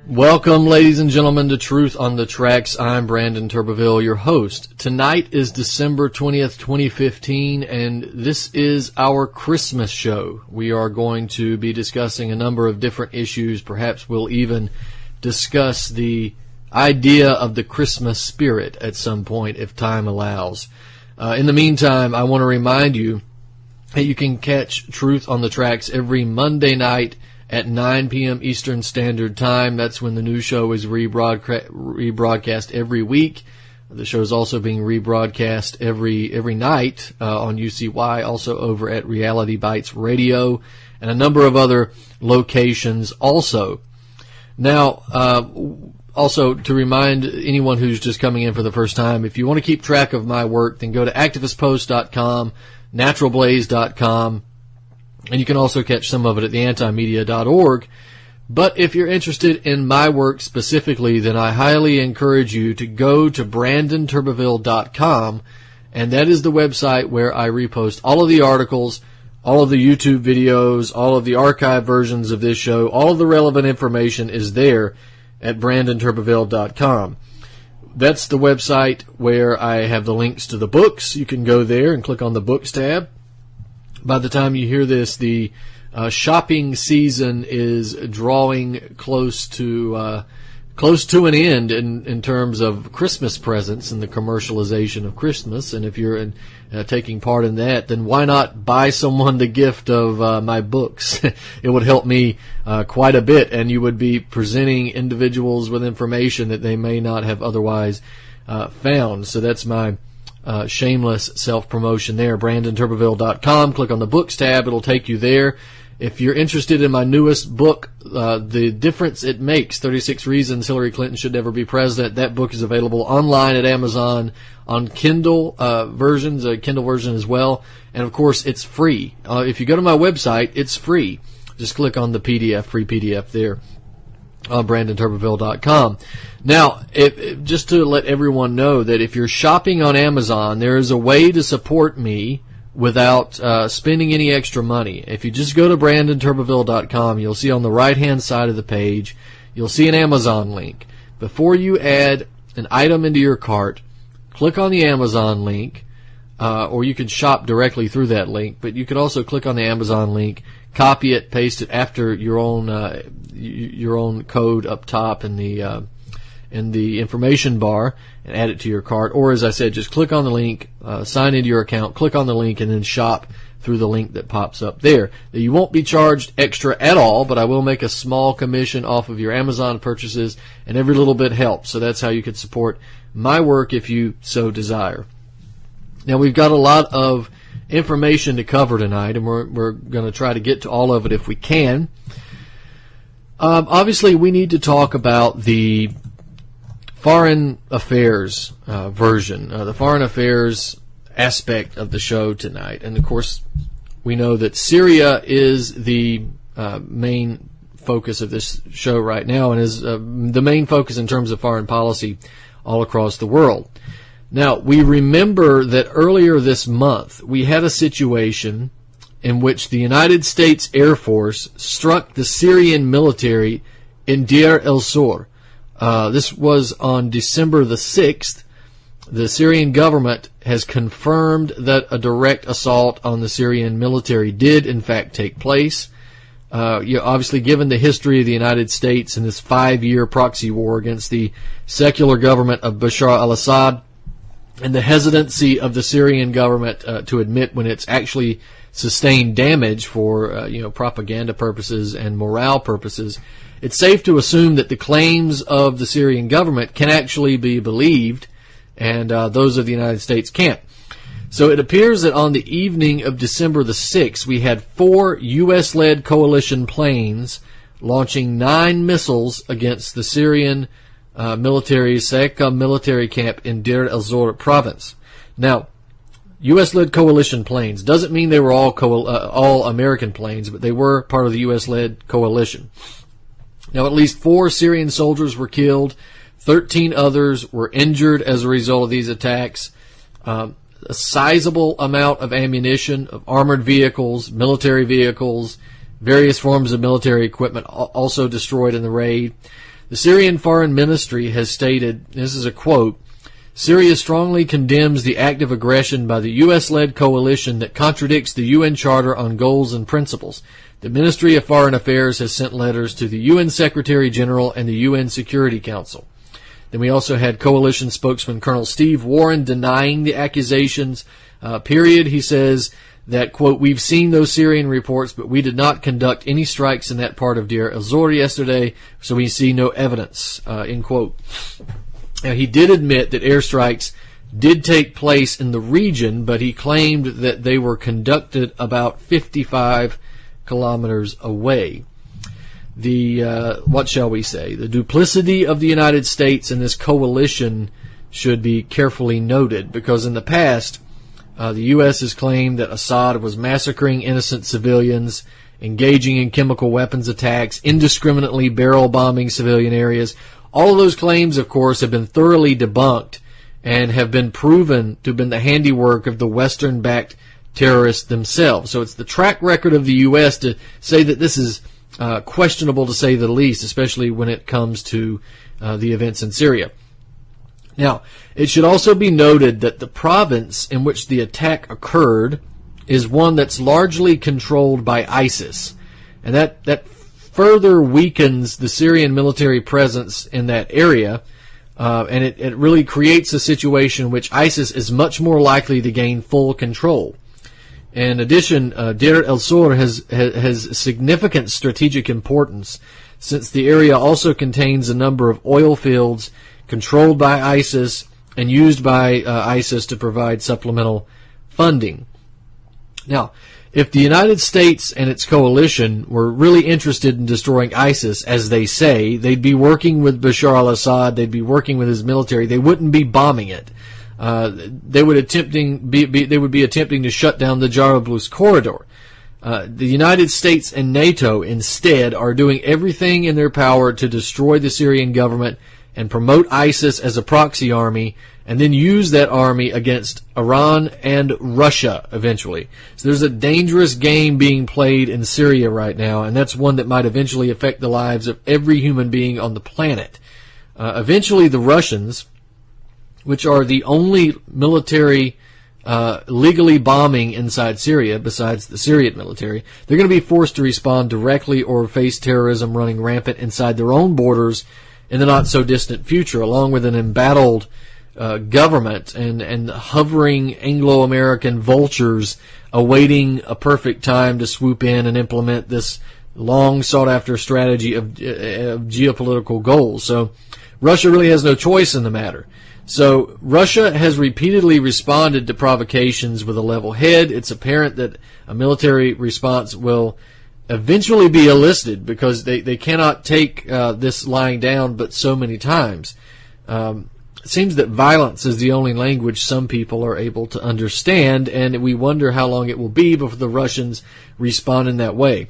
Welcome, ladies and gentlemen, to Truth on the Tracks. I'm Brandon Turbeville, your host. Tonight is December 20th, 2015, and this is our Christmas show. We are going to be discussing a number of different issues. Perhaps we'll even discuss the idea of the Christmas spirit at some point, if time allows. In the meantime, I want to remind you that you can catch Truth on the Tracks every Monday night at 9 p.m. Eastern Standard Time. That's when the new show is rebroadcast every week. The show is also being rebroadcast every night on UCY, also over at Reality Bites Radio, and a number of other locations also. Now, also to remind anyone who's just coming in for the first time, if you want to keep track of my work, then go to activistpost.com, naturalblaze.com, and you can also catch some of it at theantimedia.org. But if you're interested in my work specifically, then I highly encourage you to go to brandonturbeville.com, and that is the website where I repost all of the articles, all of the YouTube videos, all of the archive versions of this show. All of the relevant information is there at brandonturbeville.com. That's the website where I have the links to the books. You can go there and click on the Books tab. By the time you hear this, the shopping season is drawing close to an end in terms of Christmas presents and the commercialization of Christmas. And if you're taking part in that, then why not buy someone the gift of my books? It would help me quite a bit, and you would be presenting individuals with information that they may not have otherwise found. So that's my shameless self-promotion there, brandonturbeville.com. Click on the Books tab. It'll take you there. If you're interested in my newest book, The Difference It Makes, 36 Reasons Hillary Clinton Should Never Be President, that book is available online at Amazon on Kindle versions, a Kindle version as well. And, of course, it's free. If you go to my website, it's free. Just click on the PDF, free PDF there on brandonturbeville.com. Now, just to let everyone know that if you're shopping on Amazon, there is a way to support me without spending any extra money. If you just go to brandonturbeville.com, you'll see on the right-hand side of the page, you'll see an Amazon link. Before you add an item into your cart, click on the Amazon link, or you can shop directly through that link, but you could also click on the Amazon link, copy it, paste it after your own code up top in the information bar, and add it to your cart. Or, as I said, just click on the link, sign into your account, click on the link, and then shop through the link that pops up there. Now, you won't be charged extra at all, but I will make a small commission off of your Amazon purchases, and every little bit helps. So that's how you could support my work if you so desire. Now, we've got a lot of information to cover tonight, and we're going to try to get to all of it if we can. Obviously, we need to talk about the foreign affairs version, the foreign affairs aspect of the show tonight. And, of course, we know that Syria is the main focus of this show right now, and is the main focus in terms of foreign policy all across the world. Now, we remember that earlier this month we had a situation in which the United States Air Force struck the Syrian military in Deir el-Zor. This was on December the 6th. The Syrian government has confirmed that a direct assault on the Syrian military did, in fact, take place. Obviously, given the history of the United States in this 5-year proxy war against the secular government of Bashar al-Assad, and the hesitancy of the Syrian government to admit when it's actually sustained damage for propaganda purposes and morale purposes, it's safe to assume that the claims of the Syrian government can actually be believed, and those of the United States can't. So it appears that on the evening of December the 6th, we had 4 U.S.-led coalition planes launching 9 missiles against the Syrian military's Saqa military camp in Deir el-Zor province. Now, U.S.-led coalition planes doesn't mean they were all American planes, but they were part of the U.S.-led coalition. Now, at least 4 Syrian soldiers were killed. 13 others were injured as a result of these attacks. A sizable amount of ammunition, of armored vehicles, military vehicles, various forms of military equipment also destroyed in the raid. The Syrian Foreign Ministry has stated, this is a quote, Syria strongly condemns the active aggression by the U.S.-led coalition that contradicts the UN Charter on Goals and Principles. The Ministry of Foreign Affairs has sent letters to the UN Secretary General and the UN Security Council. Then we also had coalition spokesman Colonel Steve Warren denying the accusations. He says that, quote, we've seen those Syrian reports, but we did not conduct any strikes in that part of Deir el-Zor yesterday, so we see no evidence, end quote. Now, he did admit that airstrikes did take place in the region, but he claimed that they were conducted about 55 kilometers away. What shall we say? The duplicity of the United States and this coalition should be carefully noted, because in the past, the U.S. has claimed that Assad was massacring innocent civilians, engaging in chemical weapons attacks, indiscriminately barrel bombing civilian areas. All of those claims, of course, have been thoroughly debunked and have been proven to have been the handiwork of the Western-backed terrorists themselves. So it's the track record of the U.S. to say that this is questionable, to say the least, especially when it comes to the events in Syria. Now, it should also be noted that the province in which the attack occurred is one that's largely controlled by ISIS, and that further weakens the Syrian military presence in that area, and it really creates a situation in which ISIS is much more likely to gain full control. In addition, Deir el-Zor has significant strategic importance, since the area also contains a number of oil fields controlled by ISIS and used by ISIS to provide supplemental funding. Now, if the United States and its coalition were really interested in destroying ISIS, as they say, they'd be working with Bashar al-Assad, they'd be working with his military, they wouldn't be bombing it. They would be attempting to shut down the Jarablus corridor. The United States and NATO instead are doing everything in their power to destroy the Syrian government and promote ISIS as a proxy army, and then use that army against Iran and Russia eventually. So there's a dangerous game being played in Syria right now, and that's one that might eventually affect the lives of every human being on the planet. Eventually the Russians, which are the only military legally bombing inside Syria besides the Syrian military, they're going to be forced to respond directly or face terrorism running rampant inside their own borders in the not-so-distant future, along with an embattled government and hovering Anglo-American vultures awaiting a perfect time to swoop in and implement this long-sought-after strategy of geopolitical goals. So Russia really has no choice in the matter. So Russia has repeatedly responded to provocations with a level head. It's apparent that a military response will eventually be elicited, because they cannot take this lying down but so many times. It seems that violence is the only language some people are able to understand, and we wonder how long it will be before the Russians respond in that way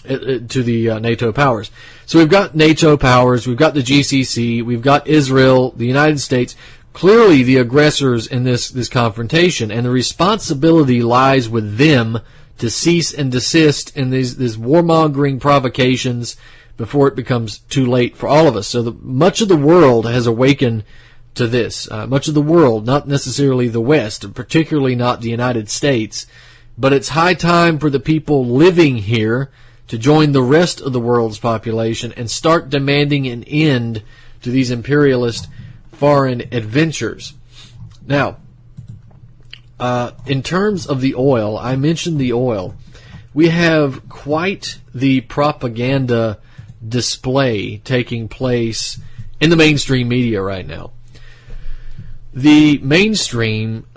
to the NATO powers. So we've got NATO powers, we've got the GCC, we've got Israel, the United States, clearly the aggressors in this confrontation, and the responsibility lies with them to cease and desist in these warmongering provocations before it becomes too late for all of us. So much of the world has awakened to this. Much of the world, not necessarily the West, particularly not the United States, but it's high time for the people living here to join the rest of the world's population and start demanding an end to these imperialist foreign adventures. Now, in terms of the oil, I mentioned the oil. We have quite the propaganda display taking place in the mainstream media right now. The mainstream,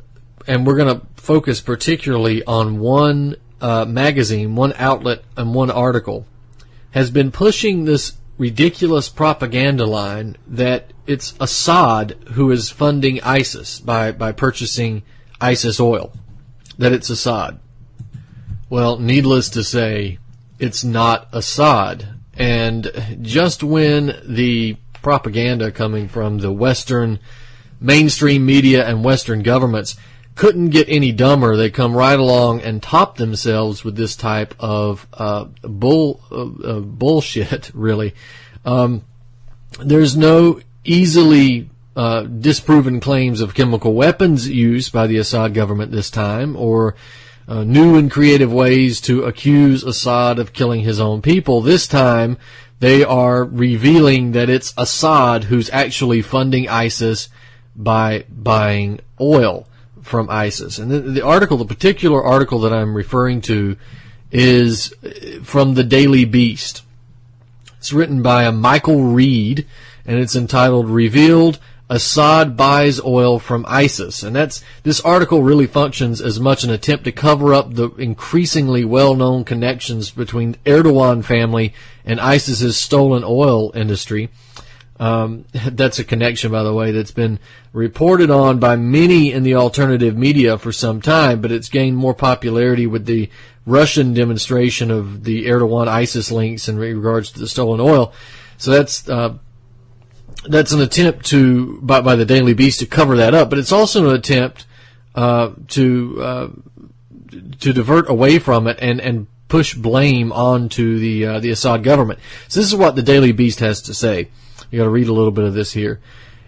and we're going to focus particularly on one magazine, one outlet, and one article, has been pushing this ridiculous propaganda line that it's Assad who is funding ISIS by purchasing ISIS oil, that it's Assad. Well, needless to say, it's not Assad. And just when the propaganda coming from the Western mainstream media and Western governments couldn't get any dumber, they come right along and top themselves with this type of bullshit, really. There's no easily disproven claims of chemical weapons use by the Assad government this time, or new and creative ways to accuse Assad of killing his own people. This time, they are revealing that it's Assad who's actually funding ISIS by buying oil from ISIS. And the particular article that I'm referring to is from the Daily Beast. It's written by a Michael Reed, and it's entitled "Revealed: Assad Buys Oil from ISIS." And this article really functions as much an attempt to cover up the increasingly well-known connections between Erdogan family and ISIS's stolen oil industry. That's a connection, by the way, that's been reported on by many in the alternative media for some time, but it's gained more popularity with the Russian demonstration of the Erdogan-ISIS links in regards to the stolen oil. So that's an attempt by the Daily Beast to cover that up, but it's also an attempt to divert away from it and push blame onto the Assad government. So this is what the Daily Beast has to say. You got to read a little bit of this here.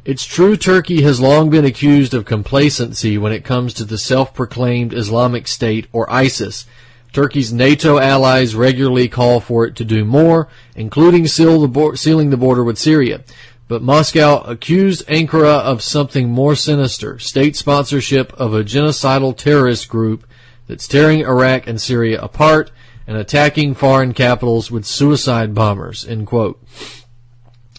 It's true Turkey has long been accused of complacency when it comes to the self-proclaimed Islamic State, or ISIS. Turkey's NATO allies regularly call for it to do more, including sealing the border with Syria. But Moscow accused Ankara of something more sinister: state sponsorship of a genocidal terrorist group that's tearing Iraq and Syria apart and attacking foreign capitals with suicide bombers, end quote.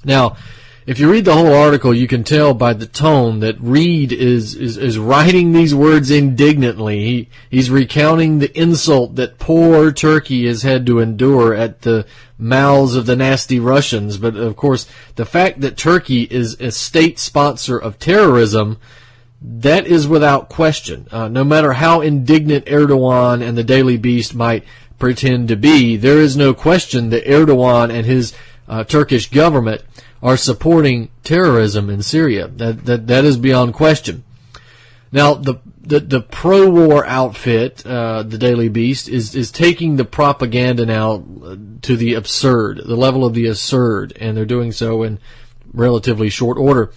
Now, if you read the whole article, you can tell by the tone that Reed is writing these words indignantly. He's recounting the insult that poor Turkey has had to endure at the mouths of the nasty Russians. But, of course, the fact that Turkey is a state sponsor of terrorism, that is without question. No matter how indignant Erdogan and the Daily Beast might pretend to be, there is no question that Erdogan and his Turkish government are supporting terrorism in Syria. That is beyond question. Now, the pro-war outfit, the Daily Beast, is taking the propaganda now to the absurd, the level of the absurd, and they're doing so in relatively short order.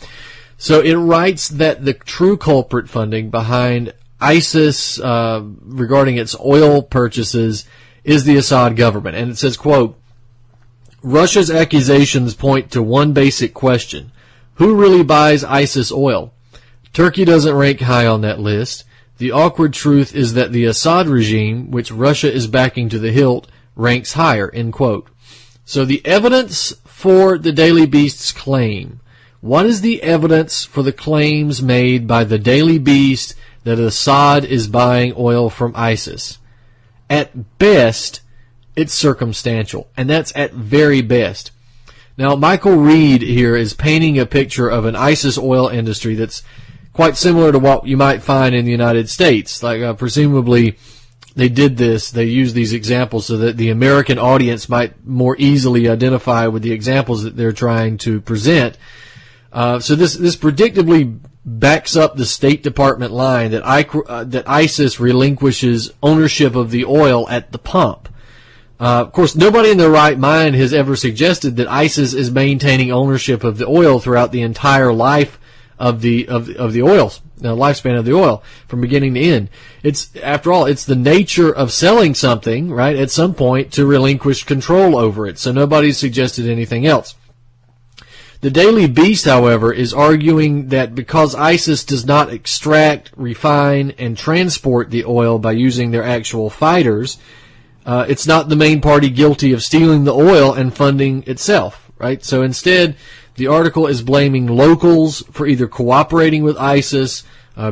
So it writes that the true culprit funding behind ISIS regarding its oil purchases is the Assad government. And it says, quote, Russia's accusations point to one basic question: who really buys ISIS oil? Turkey doesn't rank high on that list. The awkward truth is that the Assad regime, which Russia is backing to the hilt, ranks higher, end quote. So the evidence for the Daily Beast's claim. What is the evidence for the claims made by the Daily Beast that Assad is buying oil from ISIS? At best, it's circumstantial, and that's at very best. Now, Michael Reed here is painting a picture of an ISIS oil industry that's quite similar to what you might find in the United States. Like, presumably, they used these examples so that the American audience might more easily identify with the examples that they're trying to present. So this predictably backs up the State Department line that ISIS relinquishes ownership of the oil at the pump. Of course, nobody in their right mind has ever suggested that ISIS is maintaining ownership of the oil throughout the entire life of the oils, the lifespan of the oil, from beginning to end. After all, it's the nature of selling something, right, at some point to relinquish control over it. So nobody's suggested anything else. The Daily Beast, however, is arguing that because ISIS does not extract, refine, and transport the oil by using their actual fighters, it's not the main party guilty of stealing the oil and funding itself, right? So instead, the article is blaming locals for either cooperating with ISIS,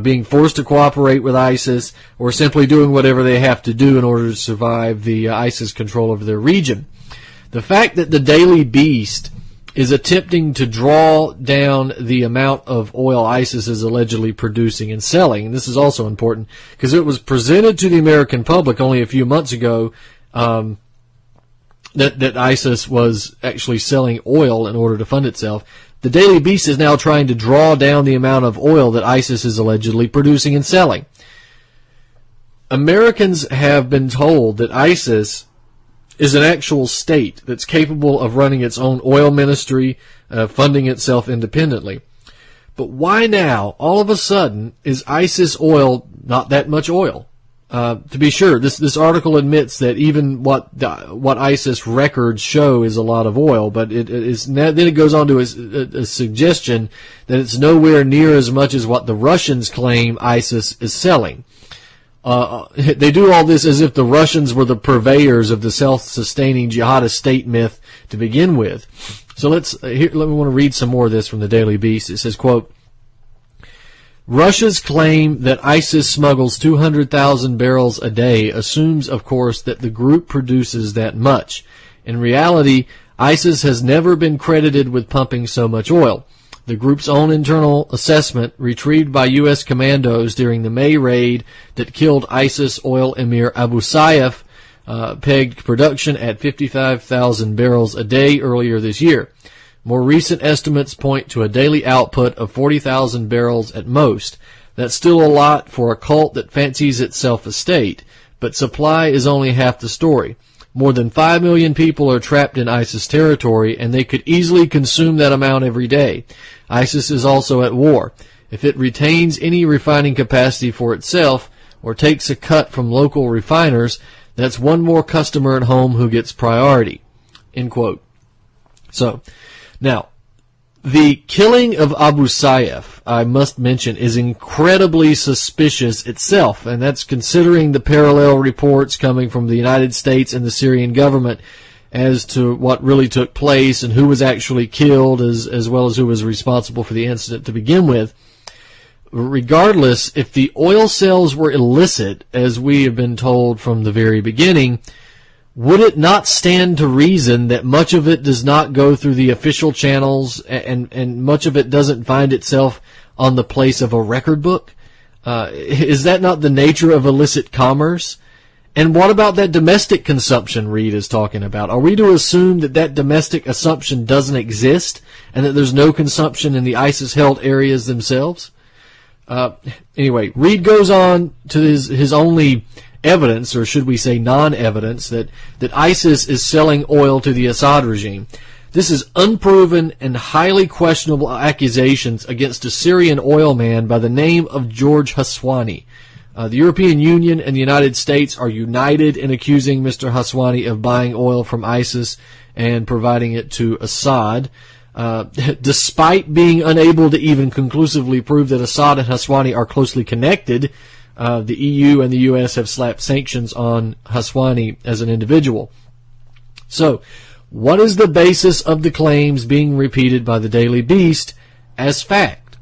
being forced to cooperate with ISIS, or simply doing whatever they have to do in order to survive the ISIS control over their region. The fact that the Daily Beast is attempting to draw down the amount of oil ISIS is allegedly producing and selling. And this is also important because it was presented to the American public only a few months ago that ISIS was actually selling oil in order to fund itself. The Daily Beast is now trying to draw down the amount of oil that ISIS is allegedly producing and selling. Americans have been told that ISIS is an actual state that's capable of running its own oil ministry, funding itself independently. But why now, all of a sudden, is ISIS oil not that much oil? To be sure, this article admits that even what ISIS records show is a lot of oil, but then it goes on to a suggestion that it's nowhere near as much as what the Russians claim ISIS is selling. They do all this as if the Russians were the purveyors of the self-sustaining jihadist state myth to begin with. So let me want to read some more of this from the Daily Beast. It says, quote, Russia's claim that ISIS smuggles 200,000 barrels a day assumes, of course, that the group produces that much. In reality, ISIS has never been credited with pumping so much oil. The group's own internal assessment, retrieved by U.S. commandos during the May raid that killed ISIS oil emir Abu Sayyaf, pegged production at 55,000 barrels a day earlier this year. More recent estimates point to a daily output of 40,000 barrels at most. That's still a lot for a cult that fancies itself a state, but supply is only half the story. More than 5 million people are trapped in ISIS territory, and they could easily consume that amount every day. ISIS is also at war. If it retains any refining capacity for itself, or takes a cut from local refiners, that's one more customer at home who gets priority. End quote. So, now, the killing of Abu Sayyaf, I must mention, is incredibly suspicious itself, and that's considering the parallel reports coming from the United States and the Syrian government as to what really took place and who was actually killed, as well as who was responsible for the incident to begin with. Regardless, if the oil sales were illicit, as we have been told from the very beginning, would it not stand to reason that much of it does not go through the official channels and much of it doesn't find itself on the place of a record book? Is that not the nature of illicit commerce? And what about that domestic consumption Reed is talking about? Are we to assume that domestic assumption doesn't exist and that there's no consumption in the ISIS-held areas themselves? Anyway, Reed goes on to his only evidence, or should we say non-evidence, that ISIS is selling oil to the Assad regime. This is unproven and highly questionable accusations against a Syrian oil man by the name of George Haswani. The European Union and the United States are united in accusing Mr. Haswani of buying oil from ISIS and providing it to Assad. Despite being unable to even conclusively prove that Assad and Haswani are closely connected, the EU and the US have slapped sanctions on Haswani as an individual. So, what is the basis of the claims being repeated by the Daily Beast as fact?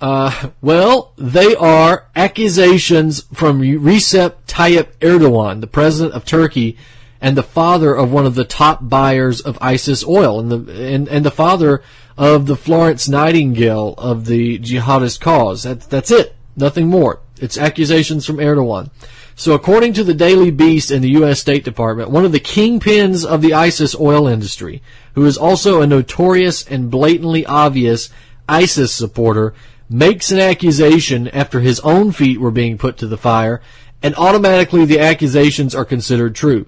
Well, they are accusations from Recep Tayyip Erdogan, the president of Turkey, and the father of one of the top buyers of ISIS oil, and the father of the Florence Nightingale of the jihadist cause. That's it. Nothing more. It's accusations from Erdogan. So according to the Daily Beast and the U.S. State Department, one of the kingpins of the ISIS oil industry, who is also a notorious and blatantly obvious ISIS supporter, makes an accusation after his own feet were being put to the fire, and automatically the accusations are considered true.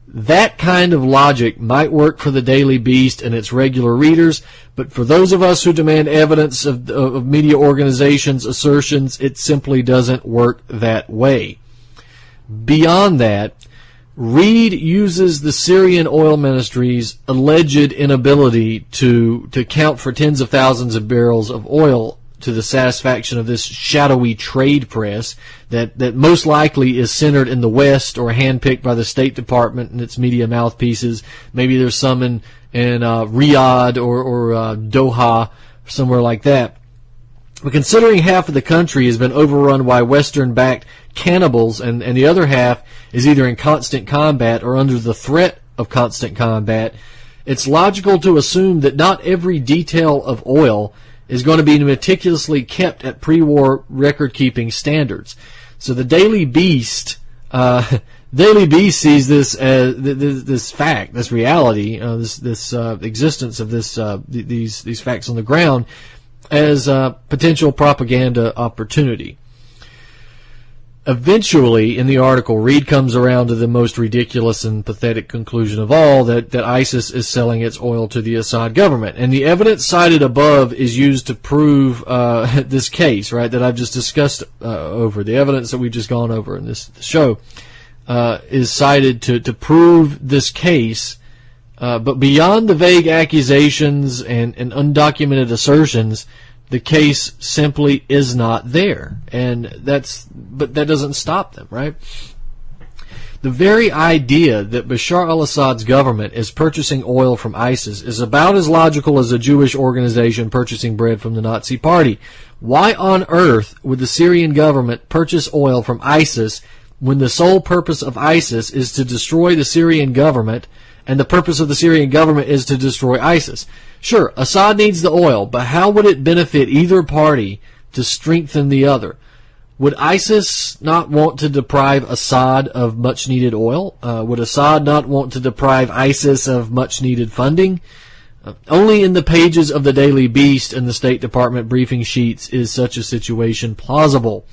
That kind of logic might work for the Daily Beast and its regular readers, but for those of us who demand evidence of media organizations' assertions, it simply doesn't work that way. Beyond that, Reed uses the Syrian oil ministry's alleged inability to count for tens of thousands of barrels of oil to the satisfaction of this shadowy trade press that most likely is centered in the West or handpicked by the State Department and its media mouthpieces. Maybe there's some in Riyadh or Doha, somewhere like that. But considering half of the country has been overrun by Western-backed cannibals and the other half is either in constant combat or under the threat of constant combat, it's logical to assume that not every detail of oil is going to be meticulously kept at pre-war record-keeping standards. So the Daily Beast sees this as this fact, this reality, this existence of these facts on the ground as a potential propaganda opportunity. Eventually, in the article, Reed comes around to the most ridiculous and pathetic conclusion of all, that ISIS is selling its oil to the Assad government. And the evidence cited above is used to prove this case, right, that I've just discussed over. The evidence that we've just gone over in this show is cited to prove this case. But beyond the vague accusations and undocumented assertions, the case simply is not there. But that doesn't stop them, right? The very idea that Bashar al-Assad's government is purchasing oil from ISIS is about as logical as a Jewish organization purchasing bread from the Nazi Party. Why on earth would the Syrian government purchase oil from ISIS when the sole purpose of ISIS is to destroy the Syrian government, and the purpose of the Syrian government is to destroy ISIS? Sure, Assad needs the oil, but how would it benefit either party to strengthen the other? Would ISIS not want to deprive Assad of much-needed oil? Would Assad not want to deprive ISIS of much-needed funding? Only in the pages of the Daily Beast and the State Department briefing sheets is such a situation plausible.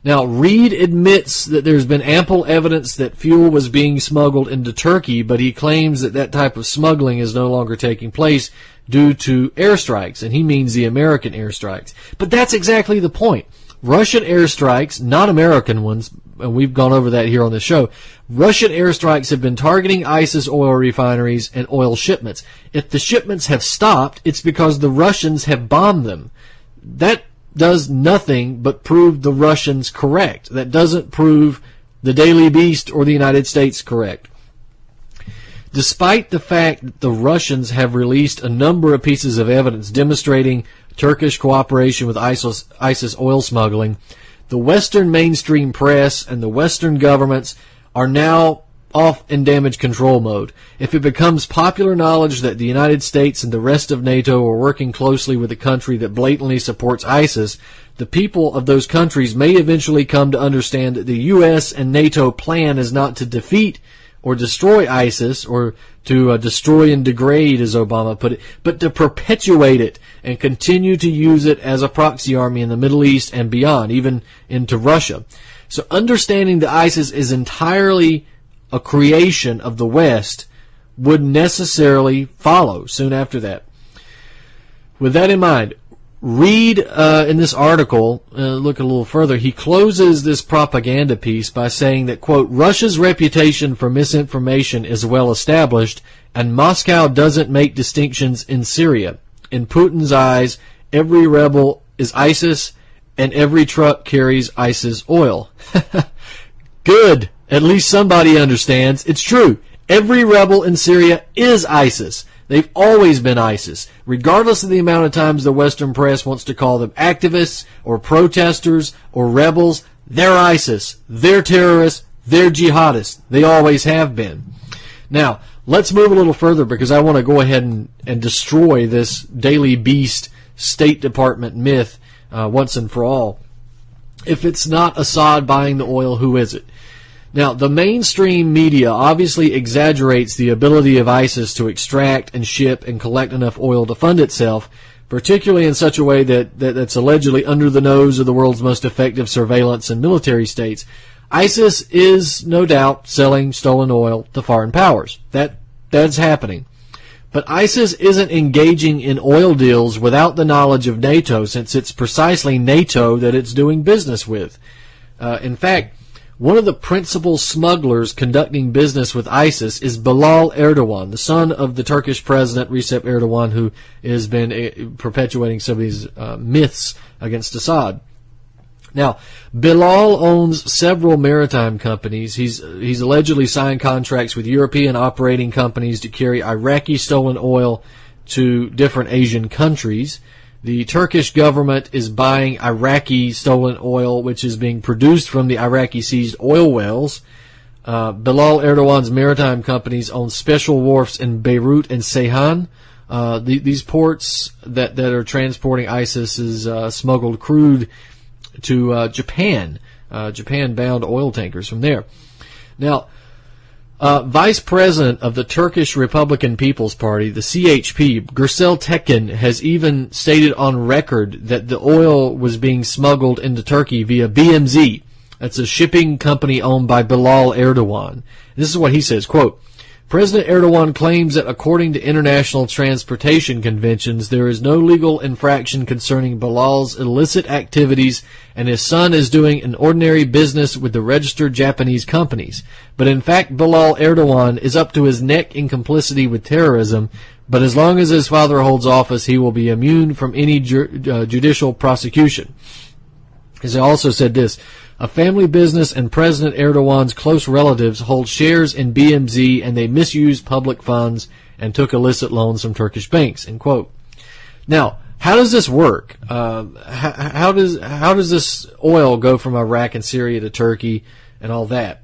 Now, Reed admits that there's been ample evidence that fuel was being smuggled into Turkey, but he claims that type of smuggling is no longer taking place due to airstrikes, and he means the American airstrikes. But that's exactly the point. Russian airstrikes, not American ones, and we've gone over that here on the show, Russian airstrikes have been targeting ISIS oil refineries and oil shipments. If the shipments have stopped, it's because the Russians have bombed them. That does nothing but prove the Russians correct. That doesn't prove the Daily Beast or the United States correct. Despite the fact that the Russians have released a number of pieces of evidence demonstrating Turkish cooperation with ISIS oil smuggling, the Western mainstream press and the Western governments are now off in damage control mode. If it becomes popular knowledge that the United States and the rest of NATO are working closely with a country that blatantly supports ISIS, the people of those countries may eventually come to understand that the U.S. and NATO plan is not to defeat or destroy ISIS, or to destroy and degrade, as Obama put it, but to perpetuate it and continue to use it as a proxy army in the Middle East and beyond, even into Russia. So understanding that ISIS is entirely a creation of the West would necessarily follow soon after that. With that in mind, Reed, in this article, look a little further, he closes this propaganda piece by saying that, quote, Russia's reputation for misinformation is well established, and Moscow doesn't make distinctions in Syria. In Putin's eyes, every rebel is ISIS, and every truck carries ISIS oil. Good. At least somebody understands. It's true. Every rebel in Syria is ISIS. They've always been ISIS. Regardless of the amount of times the Western press wants to call them activists or protesters or rebels, they're ISIS. They're terrorists. They're jihadists. They always have been. Now, let's move a little further because I want to go ahead and destroy this Daily Beast State Department myth once and for all. If it's not Assad buying the oil, who is it? Now, the mainstream media obviously exaggerates the ability of ISIS to extract and ship and collect enough oil to fund itself, particularly in such a way that's allegedly under the nose of the world's most effective surveillance and military states. ISIS is, no doubt, selling stolen oil to foreign powers. That's happening. But ISIS isn't engaging in oil deals without the knowledge of NATO, since it's precisely NATO that it's doing business with. In fact, one of the principal smugglers conducting business with ISIS is Bilal Erdogan, the son of the Turkish president Recep Erdogan, who has been perpetuating some of these myths against Assad. Now, Bilal owns several maritime companies. He's allegedly signed contracts with European operating companies to carry Iraqi stolen oil to different Asian countries. The Turkish government is buying Iraqi stolen oil, which is being produced from the Iraqi seized oil wells. Bilal Erdogan's maritime companies own special wharfs in Beirut and Ceyhan. These ports that are transporting ISIS's smuggled crude to Japan. Japan-bound oil tankers from there. Now, Vice President of the Turkish Republican People's Party, the CHP, Gürsel Tekin, has even stated on record that the oil was being smuggled into Turkey via BMZ, That's a shipping company owned by Bilal Erdogan. This is what he says, quote, President Erdogan claims that according to international transportation conventions, there is no legal infraction concerning Bilal's illicit activities, and his son is doing an ordinary business with the registered Japanese companies. But in fact, Bilal Erdogan is up to his neck in complicity with terrorism, but as long as his father holds office, he will be immune from any judicial prosecution. He also said this, a family business and President Erdogan's close relatives hold shares in BMZ and they misuse public funds and took illicit loans from Turkish banks, end quote. Now, how does this work? How does this oil go from Iraq and Syria to Turkey and all that?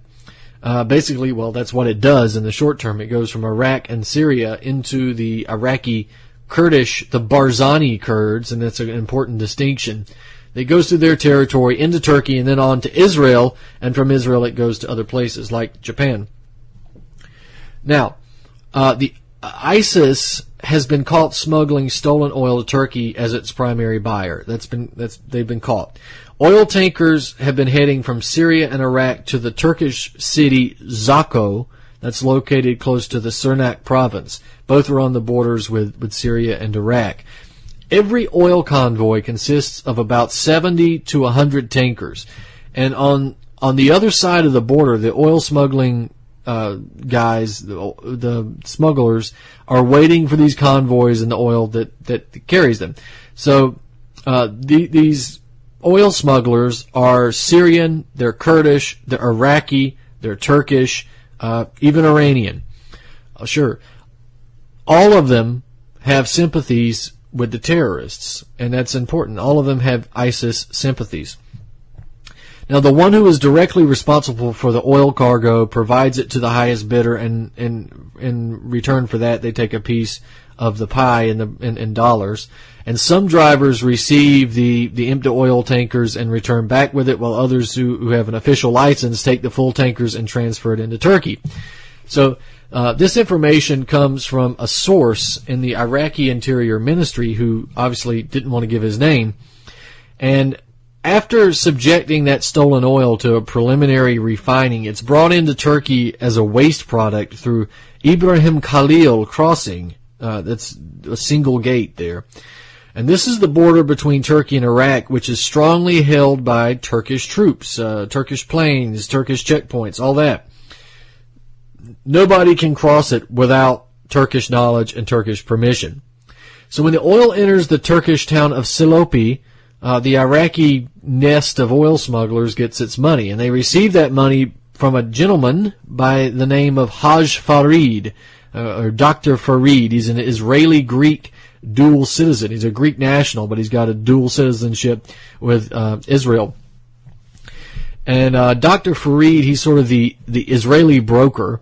Basically, well, that's what it does in the short term. It goes from Iraq and Syria into the Iraqi Kurdish, the Barzani Kurds, and that's an important distinction. It goes through their territory into Turkey and then on to Israel, and from Israel it goes to other places like Japan. Now, the ISIS has been caught smuggling stolen oil to Turkey as its primary buyer. They've been caught. Oil tankers have been heading from Syria and Iraq to the Turkish city Zakko, that's located close to the Sirnak province. Both are on the borders with Syria and Iraq. Every oil convoy consists of about 70 to 100 tankers. And on the other side of the border, the oil smuggling guys, the smugglers, are waiting for these convoys and the oil that carries them. So these oil smugglers are Syrian, they're Kurdish, they're Iraqi, they're Turkish, even Iranian. Sure. All of them have sympathies with the terrorists, and that's important. All of them have ISIS sympathies. Now, the one who is directly responsible for the oil cargo provides it to the highest bidder, and in return for that, they take a piece of the pie in dollars. And some drivers receive the empty oil tankers and return back with it, while others who have an official license take the full tankers and transfer it into Turkey. So this information comes from a source in the Iraqi Interior Ministry who obviously didn't want to give his name. And after subjecting that stolen oil to a preliminary refining, it's brought into Turkey as a waste product through Ibrahim Khalil crossing. That's a single gate there. And this is the border between Turkey and Iraq, which is strongly held by Turkish troops, Turkish planes, Turkish checkpoints, all that. Nobody can cross it without Turkish knowledge and Turkish permission. So when the oil enters the Turkish town of Silopi, the Iraqi nest of oil smugglers gets its money, and they receive that money from a gentleman by the name of Haj Farid, or Dr. Farid. He's an Israeli-Greek dual citizen. He's a Greek national, but he's got a dual citizenship with Israel. And Dr. Farid, he's sort of the Israeli broker.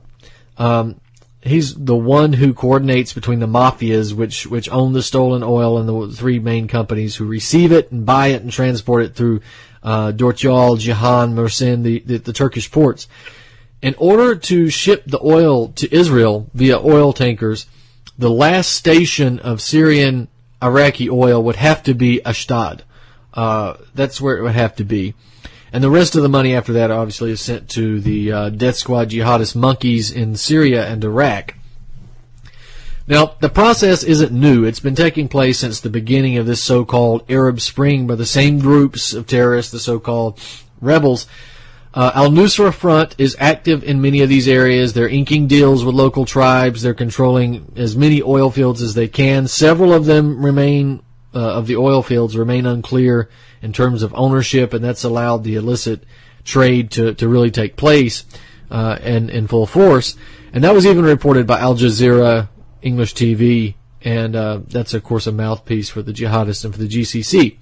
He's the one who coordinates between the mafias, which own the stolen oil, and the three main companies who receive it and buy it and transport it through Dortyal, Cihan, Mersin, the Turkish ports. In order to ship the oil to Israel via oil tankers, the last station of Syrian Iraqi oil would have to be Ashdod. That's where it would have to be. And the rest of the money after that obviously is sent to the death squad jihadist monkeys in Syria and Iraq. Now, the process isn't new. It's been taking place since the beginning of this so-called Arab Spring by the same groups of terrorists, the so-called rebels. Al-Nusra Front is active in many of these areas. They're inking deals with local tribes. They're controlling as many oil fields as they can. Several of them remain of the oil fields remain unclear in terms of ownership, and that's allowed the illicit trade to really take place and in full force. And that was even reported by Al Jazeera, English TV, and that's, of course, a mouthpiece for the jihadists and for the GCC.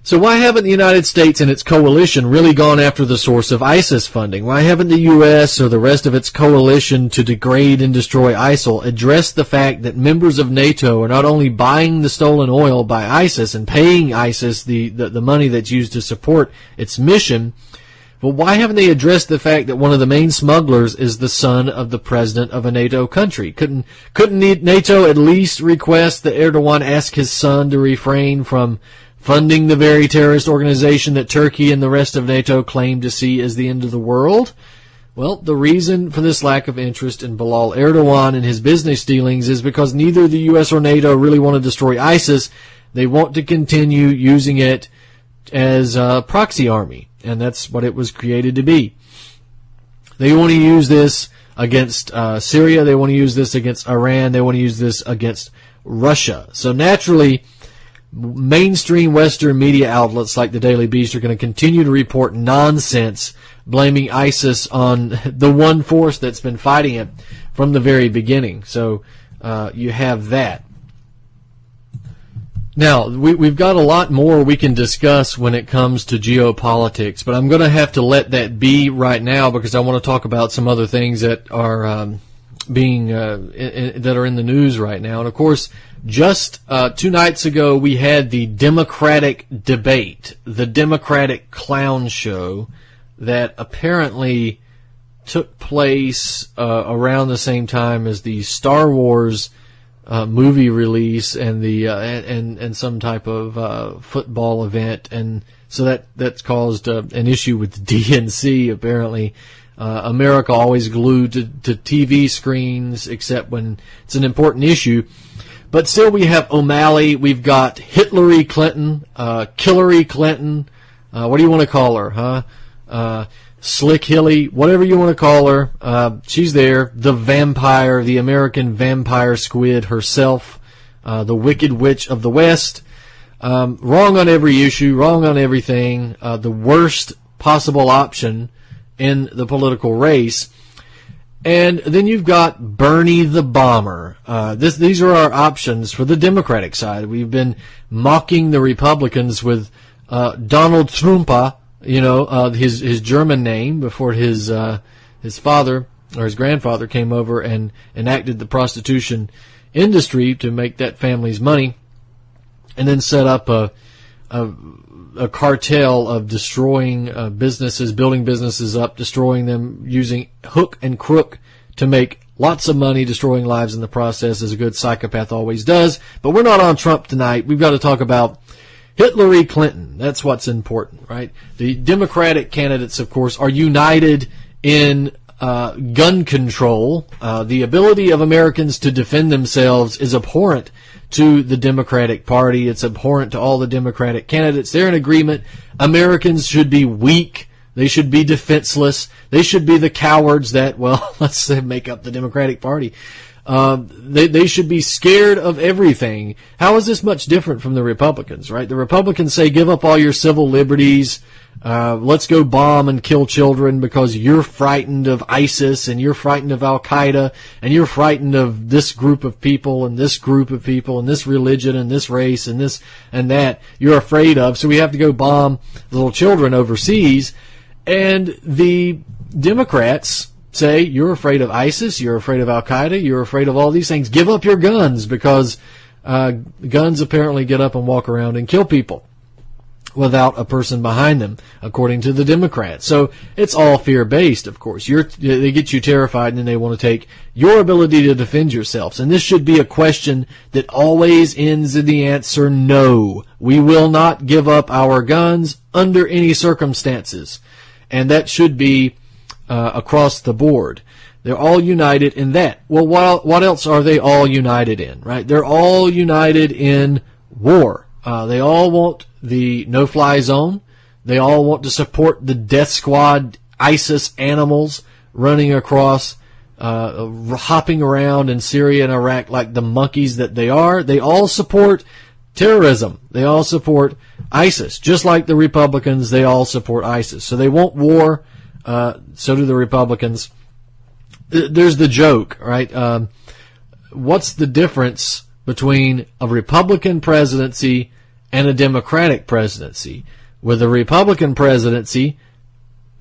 So why haven't the United States and its coalition really gone after the source of ISIS funding? Why haven't the U.S. or the rest of its coalition to degrade and destroy ISIL addressed the fact that members of NATO are not only buying the stolen oil by ISIS and paying ISIS the money that's used to support its mission, but why haven't they addressed the fact that one of the main smugglers is the son of the president of a NATO country? Couldn't NATO at least request that Erdogan ask his son to refrain from funding the very terrorist organization that Turkey and the rest of NATO claim to see as the end of the world. Well, the reason for this lack of interest in Bilal Erdogan and his business dealings is because neither the U.S. or NATO really want to destroy ISIS. They want to continue using it as a proxy army, and that's what it was created to be. They want to use this against Syria. They want to use this against Iran. They want to use this against Russia. So naturally, mainstream Western media outlets like the Daily Beast are going to continue to report nonsense, blaming ISIS on the one force that's been fighting it from the very beginning. So you have that. Now, we've got a lot more we can discuss when it comes to geopolitics, but I'm going to have to let that be right now because I want to talk about some other things that are that are in the news right now. And of course, just 2 nights ago, we had the Democratic debate, the Democratic clown show that apparently took place around the same time as the Star Wars movie release and the and some type of football event, and so that's caused an issue with the DNC. Apparently, America always glued to TV screens except when it's an important issue. But still, we have O'Malley. We've got Hillary Clinton, Killary Clinton. What do you want to call her, huh? Slick Hilly, whatever you want to call her. She's there. The vampire, the American vampire squid herself, the Wicked Witch of the West. Wrong on every issue, wrong on everything. The worst possible option in the political race. And then you've got Bernie the Bomber. These are our options for the Democratic side. We've been mocking the Republicans with Donald Trumpa, his German name, before his father or his grandfather came over and enacted the prostitution industry to make that family's money, and then set up a cartel of destroying businesses, building businesses up, destroying them, using hook and crook to make lots of money, destroying lives in the process, as a good psychopath always does. But we're not on Trump tonight. We've got to talk about Hillary Clinton. That's what's important, right? The Democratic candidates, of course, are united in gun control. The ability of Americans to defend themselves is abhorrent to the Democratic Party. It's abhorrent to all the Democratic candidates. They're in agreement. Americans should be weak. They should be defenseless. They should be the cowards that, well, let's say make up the Democratic Party. They should be scared of everything. How is this much different from the Republicans, right? The Republicans say, give up all your civil liberties. Let's go bomb and kill children because you're frightened of ISIS and you're frightened of Al-Qaeda and you're frightened of this group of people and this group of people and this religion and this race and this and that you're afraid of. So we have to go bomb little children overseas. And the Democrats say, you're afraid of ISIS, you're afraid of Al-Qaeda, you're afraid of all these things. Give up your guns because guns apparently get up and walk around and kill people without a person behind them, according to the Democrats. So it's all fear-based, of course. They get you terrified, and then they want to take your ability to defend yourselves. And this should be a question that always ends in the answer no. We will not give up our guns under any circumstances. And that should be across the board. They're all united in that. Well, what else are they all united in, right? They're all united in war. They all want the no-fly zone. They all want to support the death squad ISIS animals running across, hopping around in Syria and Iraq like the monkeys that they are. They all support terrorism. They all support ISIS. Just like the Republicans, they all support ISIS. So they want war. So do the Republicans. There's the joke, right? What's the difference between a Republican presidency and a Democratic presidency? With a Republican presidency,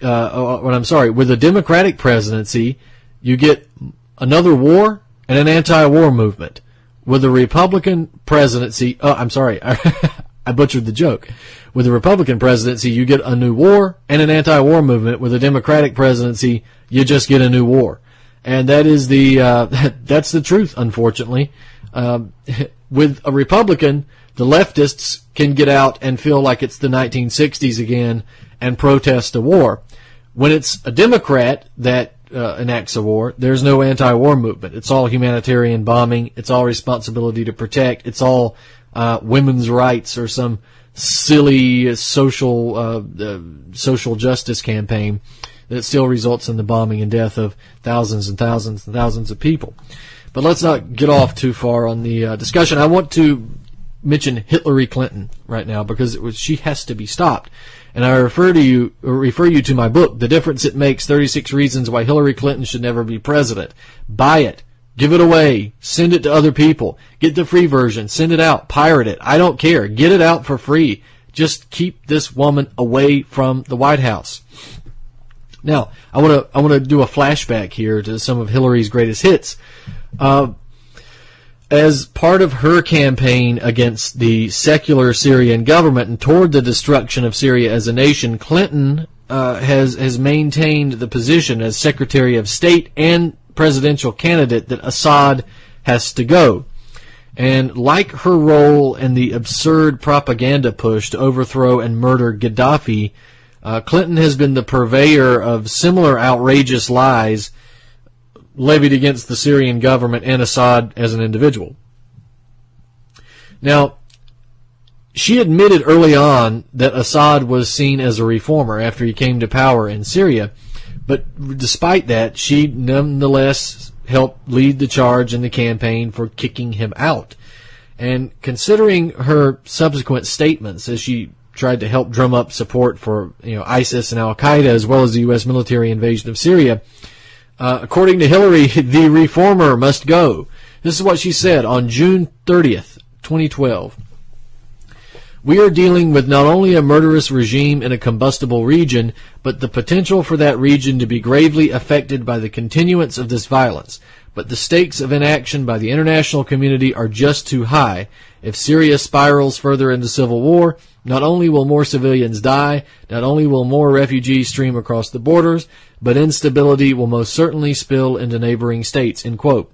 with a Democratic presidency, you get another war and an anti-war movement. With a Republican presidency, I butchered the joke. With a Republican presidency, you get a new war and an anti-war movement. With a Democratic presidency, you just get a new war. And that is that's the truth, unfortunately. with a Republican, the leftists can get out and feel like it's the 1960s again and protest a war. When it's a Democrat that enacts a war, there's no anti-war movement. It's all humanitarian bombing. It's all responsibility to protect. It's all women's rights or some silly social justice campaign that still results in the bombing and death of thousands and thousands and thousands of people. But let's not get off too far on the discussion. I want to mention Hillary Clinton right now because she has to be stopped. And I refer you to my book, The Difference It Makes, 36 Reasons Why Hillary Clinton Should Never Be President. Buy it. Give it away. Send it to other people. Get the free version. Send it out. Pirate it. I don't care. Get it out for free. Just keep this woman away from the White House. Now, I want to do a flashback here to some of Hillary's greatest hits. As part of her campaign against the secular Syrian government and toward the destruction of Syria as a nation, Clinton has maintained the position as Secretary of State and presidential candidate that Assad has to go. And like her role in the absurd propaganda push to overthrow and murder Gaddafi, Clinton has been the purveyor of similar outrageous lies levied against the Syrian government and Assad as an individual. Now, she admitted early on that Assad was seen as a reformer after he came to power in Syria, but despite that, she nonetheless helped lead the charge in the campaign for kicking him out. And considering her subsequent statements as she tried to help drum up support for ISIS and Al-Qaeda as well as the U.S. military invasion of Syria, according to Hillary, the reformer must go. This is what she said on June 30th, 2012. We are dealing with not only a murderous regime in a combustible region, but the potential for that region to be gravely affected by the continuance of this violence. But the stakes of inaction by the international community are just too high. If Syria spirals further into civil war, not only will more civilians die, not only will more refugees stream across the borders, but instability will most certainly spill into neighboring states, end quote.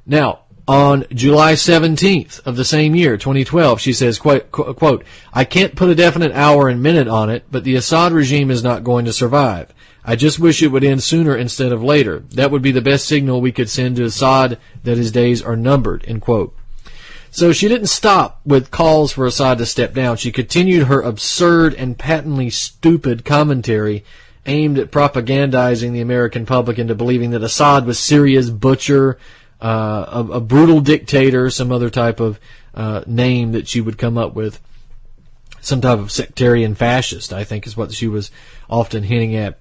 Now, on July 17th of the same year, 2012, she says, quote, I can't put a definite hour and minute on it, but the Assad regime is not going to survive. I just wish it would end sooner instead of later. That would be the best signal we could send to Assad that his days are numbered, end quote. So she didn't stop with calls for Assad to step down. She continued her absurd and patently stupid commentary aimed at propagandizing the American public into believing that Assad was Syria's butcher, a brutal dictator, some other type of name that she would come up with. Some type of sectarian fascist, I think, is what she was often hinting at.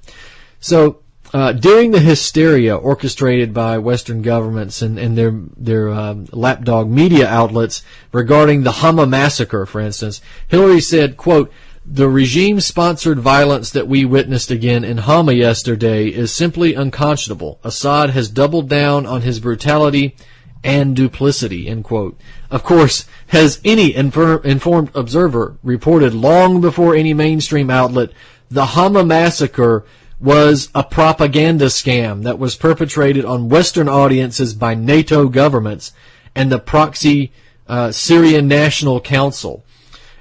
So during the hysteria orchestrated by Western governments and their lapdog media outlets regarding the Hama massacre, for instance, Hillary said, quote, the regime-sponsored violence that we witnessed again in Hama yesterday is simply unconscionable. Assad has doubled down on his brutality and duplicity, end quote. Of course, has any informed observer reported long before any mainstream outlet, the Hama massacre was a propaganda scam that was perpetrated on Western audiences by NATO governments and the proxy Syrian National Council.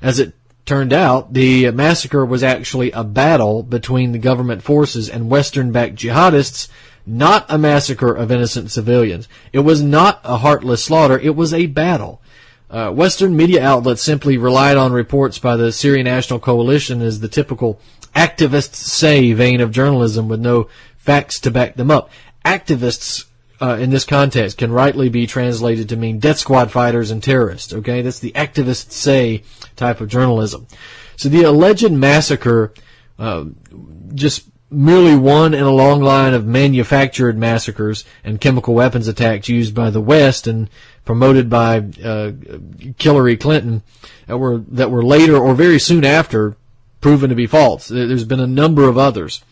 As it turned out, the massacre was actually a battle between the government forces and Western-backed jihadists, not a massacre of innocent civilians. It was not a heartless slaughter. It was a battle. Western media outlets simply relied on reports by the Syrian National Coalition as the typical activists say vein of journalism with no facts to back them up. Activists in this context can rightly be translated to mean death squad fighters and terrorists. Okay, that's the activists say type of journalism. So the alleged massacre, just merely one in a long line of manufactured massacres and chemical weapons attacks used by the West and promoted by Hillary Clinton that were later or very soon after proven to be false. There's been a number of others.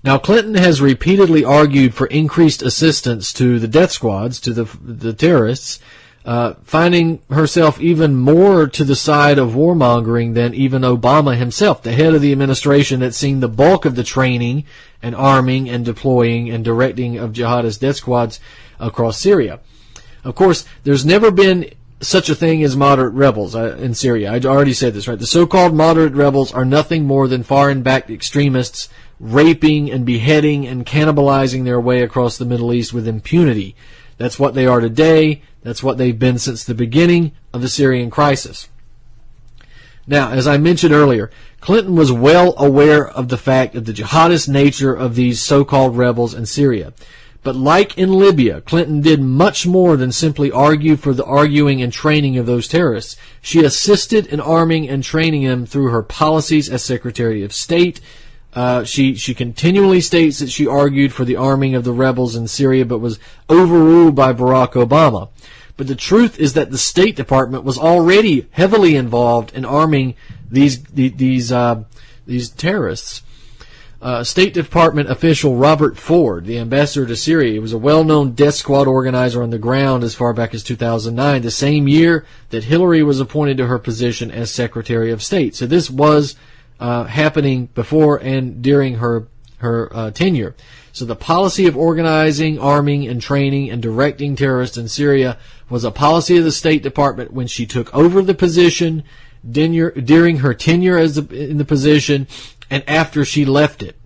Now, Clinton has repeatedly argued for increased assistance to the death squads, to the terrorists, finding herself even more to the side of warmongering than even Obama himself, the head of the administration that's seen the bulk of the training and arming and deploying and directing of jihadist death squads across Syria. Of course, there's never been such a thing as moderate rebels in Syria. I already said this, right? The so-called moderate rebels are nothing more than foreign-backed extremists raping and beheading and cannibalizing their way across the Middle East with impunity. That's what they are today. That's what they've been since the beginning of the Syrian crisis. Now, as I mentioned earlier, Clinton was well aware of the fact of the jihadist nature of these so-called rebels in Syria. But like in Libya, Clinton did much more than simply argue for the arguing and training of those terrorists. She assisted in arming and training them through her policies as Secretary of State. She continually states that she argued for the arming of the rebels in Syria, but was overruled by Barack Obama. But the truth is that the State Department was already heavily involved in arming these terrorists. State Department official Robert Ford, the ambassador to Syria, was a well-known death squad organizer on the ground as far back as 2009, the same year that Hillary was appointed to her position as Secretary of State. So this was happening before and during her tenure. So the policy of organizing, arming, and training and directing terrorists in Syria was a policy of the State Department when she took over the position, during her tenure in the position, and after she left it.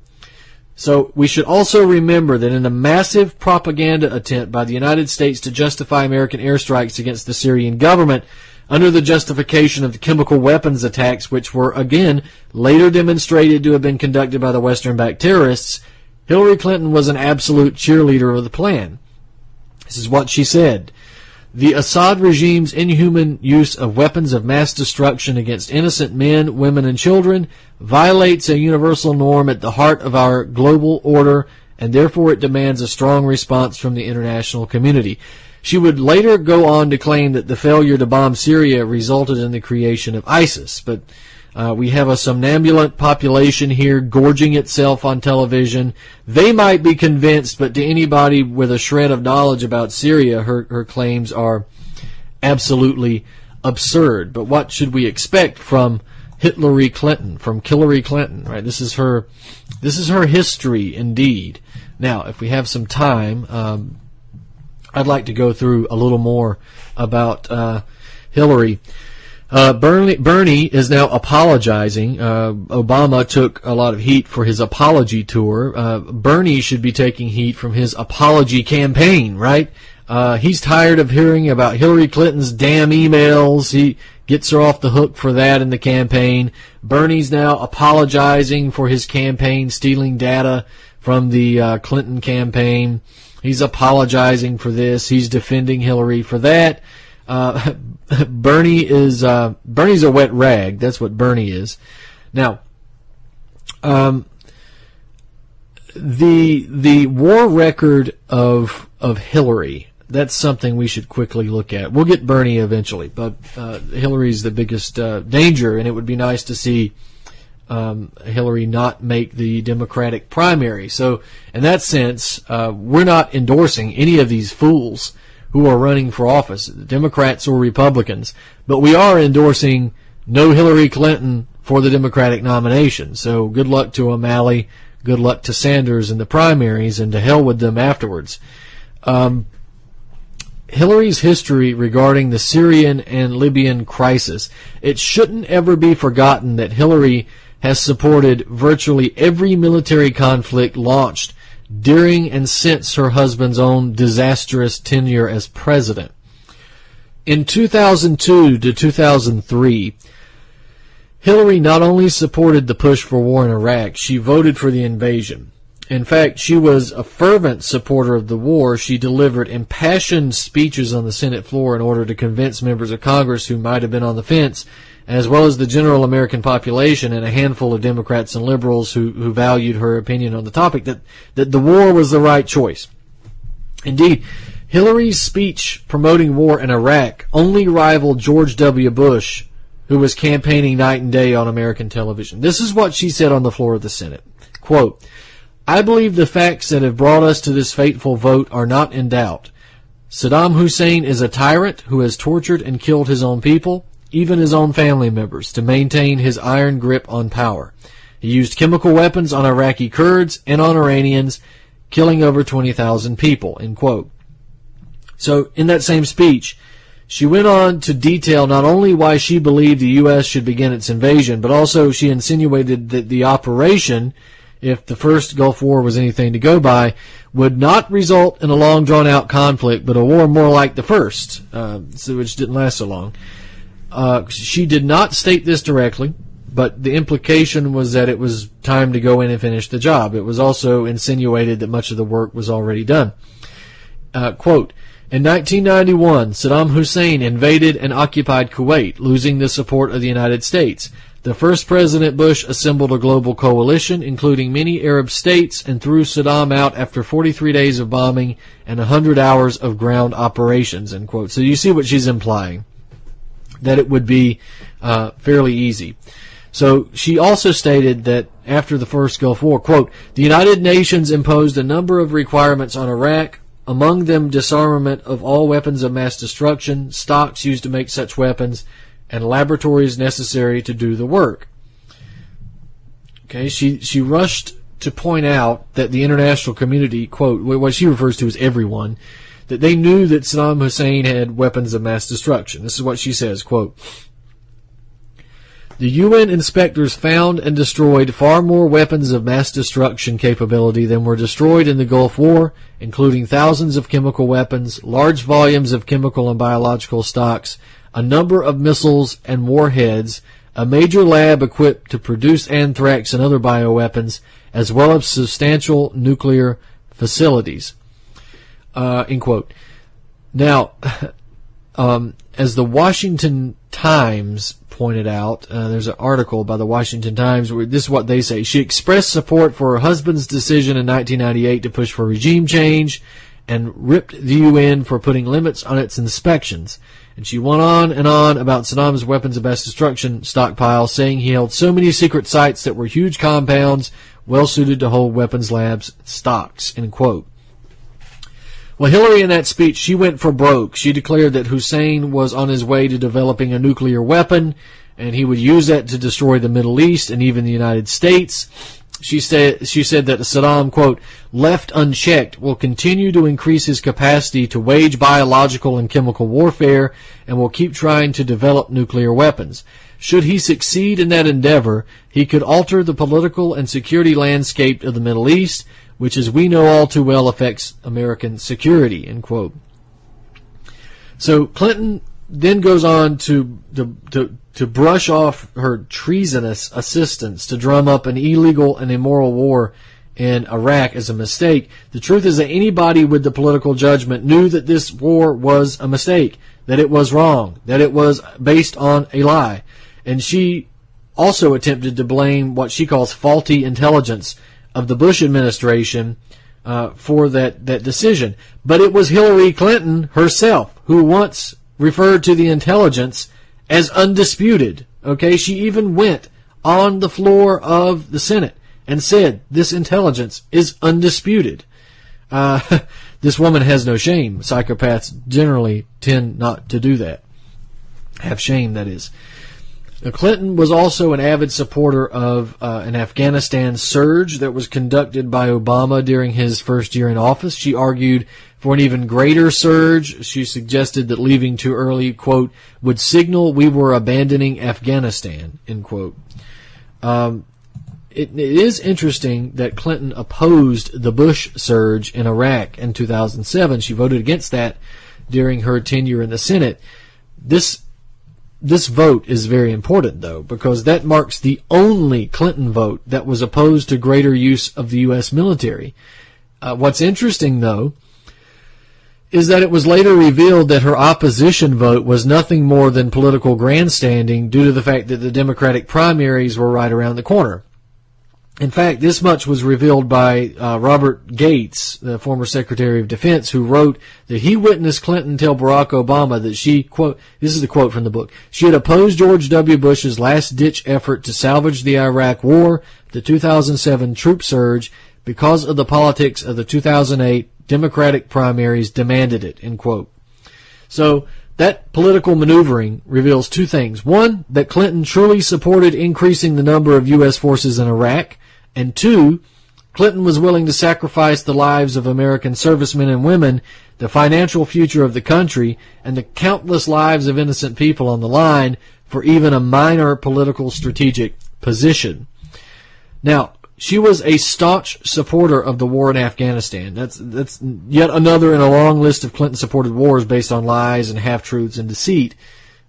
So we should also remember that in a massive propaganda attempt by the United States to justify American airstrikes against the Syrian government under the justification of the chemical weapons attacks, which were, again, later demonstrated to have been conducted by the Western-backed terrorists, Hillary Clinton was an absolute cheerleader of the plan. This is what she said. The Assad regime's inhuman use of weapons of mass destruction against innocent men, women, and children violates a universal norm at the heart of our global order, and therefore it demands a strong response from the international community. She would later go on to claim that the failure to bomb Syria resulted in the creation of ISIS. But we have a somnambulant population here gorging itself on television. They might be convinced, but to anybody with a shred of knowledge about Syria, her claims are absolutely absurd. But what should we expect from Hillary Clinton, from Hillary Clinton, right? This is her history indeed. Now, if we have some time, I'd like to go through a little more about Hillary. Bernie is now apologizing. Obama took a lot of heat for his apology tour. Bernie should be taking heat from his apology campaign, right? He's tired of hearing about Hillary Clinton's damn emails. He gets her off the hook for that in the campaign. Bernie's now apologizing for his campaign stealing data from the Clinton campaign. He's apologizing for this. He's defending Hillary for that. Bernie's a wet rag. That's what Bernie is. Now, the war record of Hillary, that's something we should quickly look at. We'll get Bernie eventually, but Hillary's the biggest danger, and it would be nice to see Hillary not make the Democratic primary. So in that sense, we're not endorsing any of these fools who are running for office, Democrats or Republicans, but we are endorsing no Hillary Clinton for the Democratic nomination. So good luck to O'Malley, good luck to Sanders in the primaries, and to hell with them afterwards. Hillary's history regarding the Syrian and Libyan crisis, it shouldn't ever be forgotten that Hillary has supported virtually every military conflict launched during and since her husband's own disastrous tenure as president. In 2002 to 2003, Hillary not only supported the push for war in Iraq, she voted for the invasion. In fact, she was a fervent supporter of the war. She delivered impassioned speeches on the Senate floor in order to convince members of Congress who might have been on the fence, as well as the general American population and a handful of Democrats and liberals who valued her opinion on the topic, that the war was the right choice. Indeed, Hillary's speech promoting war in Iraq only rivaled George W. Bush, who was campaigning night and day on American television. This is what she said on the floor of the Senate. Quote, "I believe the facts that have brought us to this fateful vote are not in doubt. Saddam Hussein is a tyrant who has tortured and killed his own people, even his own family members, to maintain his iron grip on power. He used chemical weapons on Iraqi Kurds and on Iranians, killing over 20,000 people." End quote. So in that same speech, she went on to detail not only why she believed the U.S. should begin its invasion, but also she insinuated that the operation, if the first Gulf War was anything to go by, would not result in a long drawn-out conflict, but a war more like the first, which didn't last so long. She did not state this directly, but the implication was that it was time to go in and finish the job. It was also insinuated that much of the work was already done. Quote, in 1991, Saddam Hussein invaded and occupied Kuwait, losing the support of the United States. The first President Bush assembled a global coalition, including many Arab states, and threw Saddam out after 43 days of bombing and 100 hours of ground operations, end quote. So you see what she's implying, that it would be fairly easy. So she also stated that after the first Gulf War, quote, the United Nations imposed a number of requirements on Iraq, among them disarmament of all weapons of mass destruction, stocks used to make such weapons, and laboratories necessary to do the work. Okay, she rushed to point out that the international community, quote, what she refers to as everyone, that they knew that Saddam Hussein had weapons of mass destruction. This is what she says, quote, the UN inspectors found and destroyed far more weapons of mass destruction capability than were destroyed in the Gulf War, including thousands of chemical weapons, large volumes of chemical and biological stocks, a number of missiles and warheads, a major lab equipped to produce anthrax and other bioweapons, as well as substantial nuclear facilities. End quote. Now, as the Washington Times pointed out, there's an article by the Washington Times where this is what they say. She expressed support for her husband's decision in 1998 to push for regime change and ripped the UN for putting limits on its inspections. And she went on and on about Saddam's weapons of mass destruction stockpile, saying he held so many secret sites that were huge compounds well suited to hold weapons labs stocks, end quote. Well, Hillary, in that speech, she went for broke. She declared that Hussein was on his way to developing a nuclear weapon, and he would use that to destroy the Middle East and even the United States. She said that Saddam, quote, left unchecked, will continue to increase his capacity to wage biological and chemical warfare and will keep trying to develop nuclear weapons. Should he succeed in that endeavor, he could alter the political and security landscape of the Middle East, which, as we know all too well, affects American security, end quote. So Clinton then goes on to brush off her treasonous assistance to drum up an illegal and immoral war in Iraq as a mistake. The truth is that anybody with the political judgment knew that this war was a mistake, that it was wrong, that it was based on a lie. And she also attempted to blame what she calls faulty intelligence of the Bush administration for that decision. But it was Hillary Clinton herself who once referred to the intelligence as undisputed. Okay, she even went on the floor of the Senate and said this intelligence is undisputed. This woman has no shame. Psychopaths generally tend not to do that. Have shame, that is. Now, Clinton was also an avid supporter of an Afghanistan surge that was conducted by Obama during his first year in office. She argued for an even greater surge. She suggested that leaving too early, quote, would signal we were abandoning Afghanistan, end quote. It is interesting that Clinton opposed the Bush surge in Iraq in 2007. She voted against that during her tenure in the Senate. This vote is very important, though, because that marks the only Clinton vote that was opposed to greater use of the U.S. military. What's interesting, though, is that it was later revealed that her opposition vote was nothing more than political grandstanding due to the fact that the Democratic primaries were right around the corner. In fact, this much was revealed by Robert Gates, the former Secretary of Defense, who wrote that he witnessed Clinton tell Barack Obama that she, quote, this is the quote from the book, she had opposed George W. Bush's last-ditch effort to salvage the Iraq War, the 2007 troop surge, because of the politics of the 2008 Democratic primaries demanded it, end quote. So that political maneuvering reveals two things. One, that Clinton truly supported increasing the number of U.S. forces in Iraq. And two, Clinton was willing to sacrifice the lives of American servicemen and women the financial future of the country, and the countless lives of innocent people on the line for even a minor political strategic position. Now, she was a staunch supporter of the war in Afghanistan. That's yet another in a long list of Clinton-supported wars based on lies and half-truths and deceit.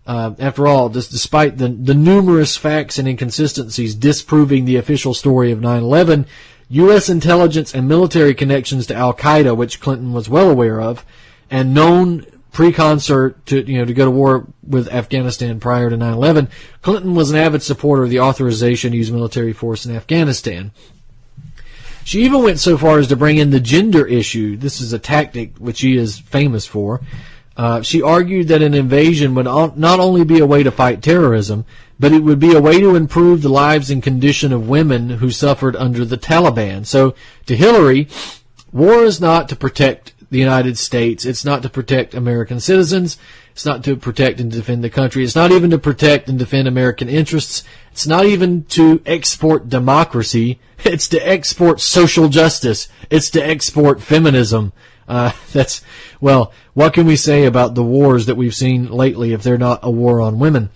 After all, despite the numerous facts and inconsistencies disproving the official story of 9/11, U.S. intelligence and military connections to al-Qaeda, which Clinton was well aware of, and known pre-concert to go to war with Afghanistan prior to 9/11, Clinton was an avid supporter of the authorization to use military force in Afghanistan. She even went so far as to bring in the gender issue. This is a tactic which she is famous for. She argued that an invasion would not only be a way to fight terrorism, but it would be a way to improve the lives and condition of women who suffered under the Taliban. So, to Hillary, war is not to protect the United States. It's not to protect American citizens. It's not to protect and defend the country. It's not even to protect and defend American interests. It's not even to export democracy. It's to export social justice. It's to export feminism. What can we say about the wars that we've seen lately if they're not a war on women?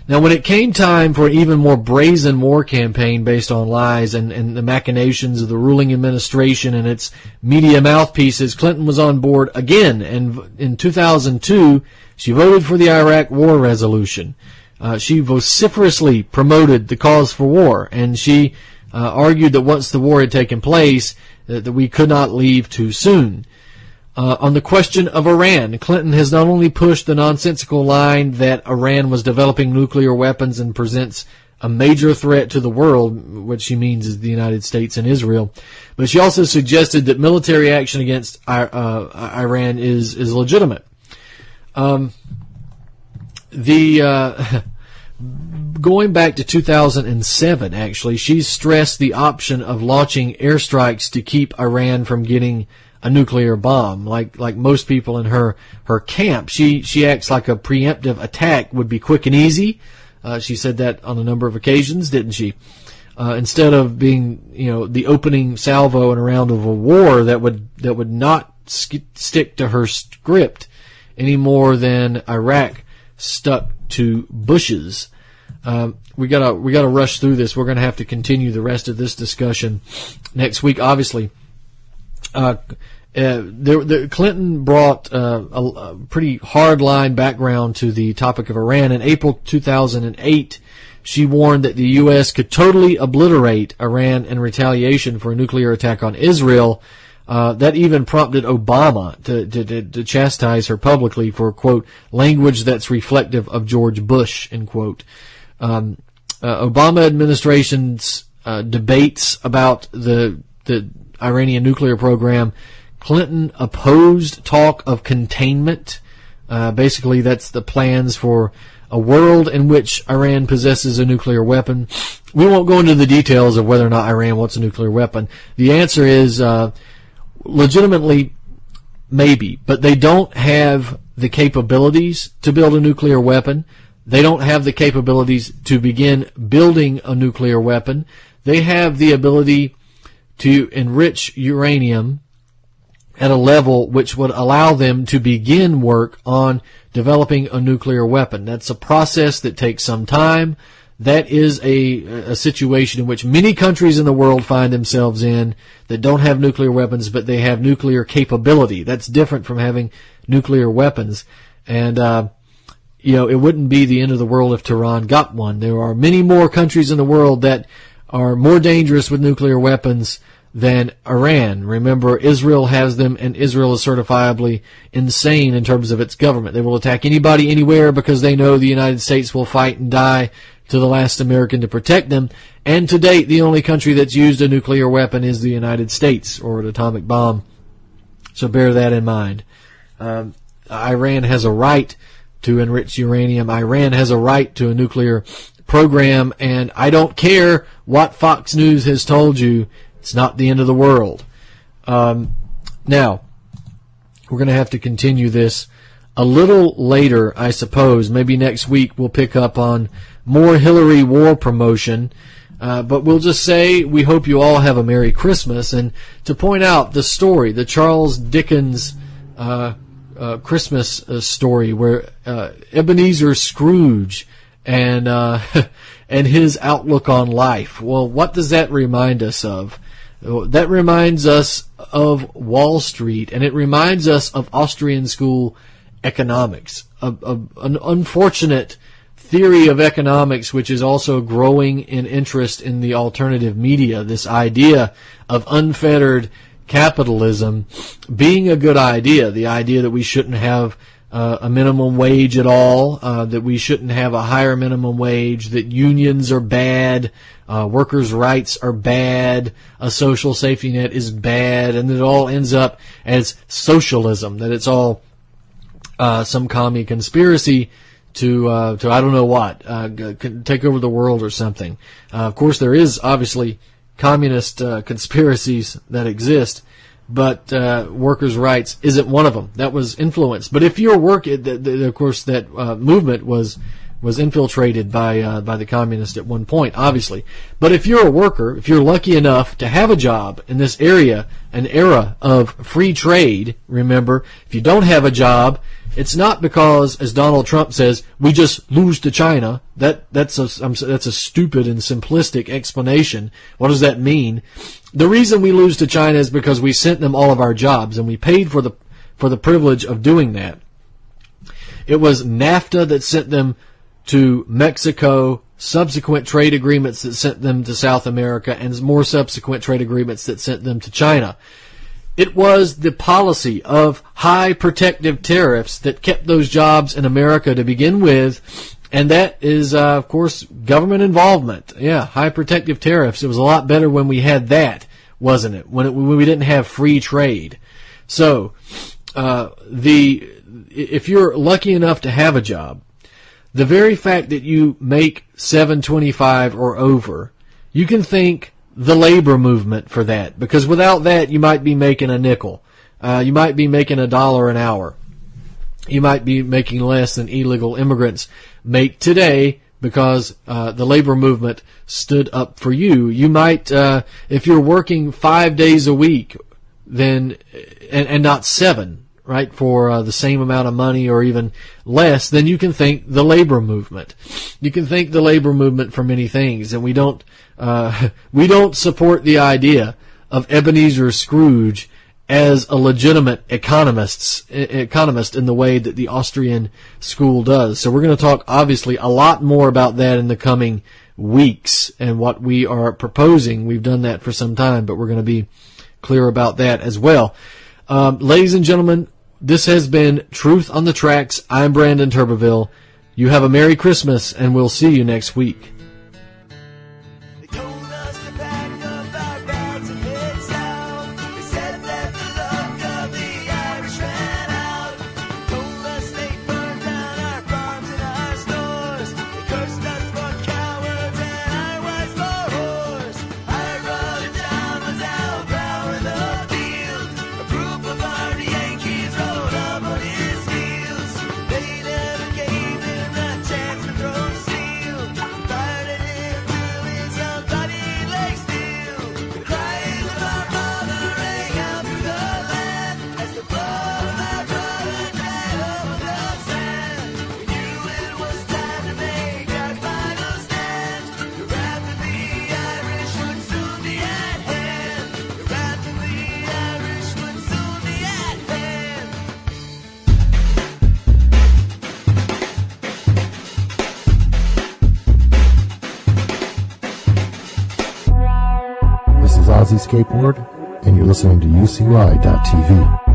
Now, when it came time for an even more brazen war campaign based on lies and the machinations of the ruling administration and its media mouthpieces, Clinton was on board again. And in 2002, she voted for the Iraq war resolution. She vociferously promoted the cause for war, and she argued that once the war had taken place, that we could not leave too soon. On the question of Iran, Clinton has not only pushed the nonsensical line that Iran was developing nuclear weapons and presents a major threat to the world, what she means is the United States and Israel, but she also suggested that military action against Iran is legitimate. Going back to 2007, actually, she stressed the option of launching airstrikes to keep Iran from getting a nuclear bomb. Like most people in her camp, she acts like a preemptive attack would be quick and easy. She said that on a number of occasions, didn't she? Instead of being, the opening salvo in a round of a war that would not stick to her script any more than Iraq stuck to Bush's. We gotta rush through this. We're gonna have to continue the rest of this discussion next week, obviously. Clinton brought a pretty hard-line background to the topic of Iran. In April 2008, she warned that the U.S. could totally obliterate Iran in retaliation for a nuclear attack on Israel. That even prompted Obama to chastise her publicly for, quote, language that's reflective of George Bush, end quote. Obama administration's debates about the Iranian nuclear program, Clinton opposed talk of containment. Basically, that's the plans for a world in which Iran possesses a nuclear weapon. We won't go into the details of whether or not Iran wants a nuclear weapon. The answer is legitimately maybe, but they don't have the capabilities to build a nuclear weapon. They don't have the capabilities to begin building a nuclear weapon. They have the ability to enrich uranium at a level which would allow them to begin work on developing a nuclear weapon. That's a process that takes some time. That is a situation in which many countries in the world find themselves in that don't have nuclear weapons, but they have nuclear capability. That's different from having nuclear weapons. And, it wouldn't be the end of the world if Tehran got one. There are many more countries in the world that are more dangerous with nuclear weapons than Iran. Remember, Israel has them, and Israel is certifiably insane in terms of its government. They will attack anybody, anywhere, because they know the United States will fight and die to the last American to protect them. And to date, the only country that's used a nuclear weapon is the United States, or an atomic bomb. So bear that in mind. Iran has a right to enrich uranium. Iran has a right to a nuclear program, and I don't care what Fox News has told you. It's not the end of the world. Now, we're going to have to continue this a little later, I suppose. Maybe next week we'll pick up on more Hillary war promotion. But we'll just say we hope you all have a Merry Christmas, and to point out the story, the Charles Dickens Christmas story, where Ebenezer Scrooge and and his outlook on life. Well, what does that remind us of? That reminds us of Wall Street, and it reminds us of Austrian school economics, an unfortunate theory of economics which is also growing in interest in the alternative media, this idea of unfettered capitalism being a good idea, the idea that we shouldn't have a minimum wage at all, that we shouldn't have a higher minimum wage, that unions are bad, workers' rights are bad, a social safety net is bad, and that it all ends up as socialism, that it's all some commie conspiracy to I don't know what, take over the world or something. Of course, there is obviously communist conspiracies that exist, but workers' rights isn't one of them. That was influenced. But if you're of course, that movement was infiltrated by the communists at one point, obviously. But if you're a worker, if you're lucky enough to have a job in this area, an era of free trade, remember, if you don't have a job, it's not because, as Donald Trump says, we just lose to China. That's a stupid and simplistic explanation. What does that mean? The reason we lose to China is because we sent them all of our jobs, and we paid for the privilege of doing that. It was NAFTA that sent them to Mexico, subsequent trade agreements that sent them to South America, and more subsequent trade agreements that sent them to China. It was the policy of high protective tariffs that kept those jobs in America to begin with, and that is, of course, government involvement. Yeah, high protective tariffs. It was a lot better when we had that, wasn't it? When we didn't have free trade. So, if you're lucky enough to have a job, the very fact that you make $7.25 or over, you can thank the labor movement for that, because without that you might be making a nickel, you might be making $1 an hour, you might be making less than illegal immigrants make today, because the labor movement stood up for you. You might, if you're working 5 days a week, then and not 7, right, for the same amount of money or even less, then you can thank the labor movement. You can thank the labor movement for many things, and we don't support the idea of Ebenezer Scrooge as a legitimate economist in the way that the Austrian school does. So we're going to talk, obviously, a lot more about that in the coming weeks and what we are proposing. We've done that for some time, but we're going to be clear about that as well. Ladies and gentlemen, this has been Truth on the Tracks. I'm Brandon Turbeville. You have a Merry Christmas, and we'll see you next week. Skateboard, and you're listening to UCY.TV.